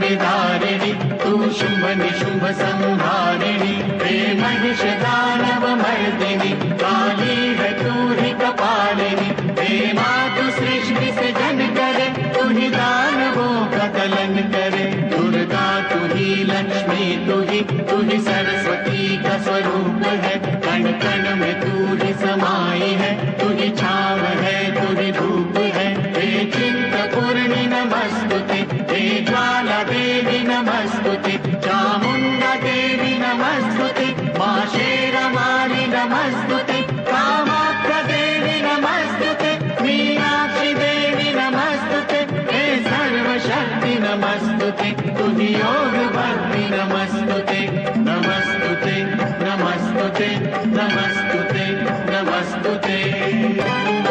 शक्तिधारिणि तू शुंभ निशुंभ संहारिणि हे महिष दानव मर्दिनि काली है तू ही कपालिनी हे मातु सृष्टि से जन करे तू ही दानवों का दलन करे दुर्गा तू ही लक्ष्मी तू ही सरस्वती का स्वरूप है कण कण में तू ही समाई है तू ही छाव है तू ही धूप है हे चिंतपूर्णि नमस्तुते हे ज्वाला देवी नमस्तुते चामुंडा देवी नमस्तुते मां शेरवाली नमस्तुते कामाख्या देवी नमस्तुते मीनाक्षी देवी नमस्तुते हे सर्वशक्ति नमस्तुते तुझी योग भक्ति नमस्तुते नमस्तुते नमस्तुते नमस्तुते नमस्तुते।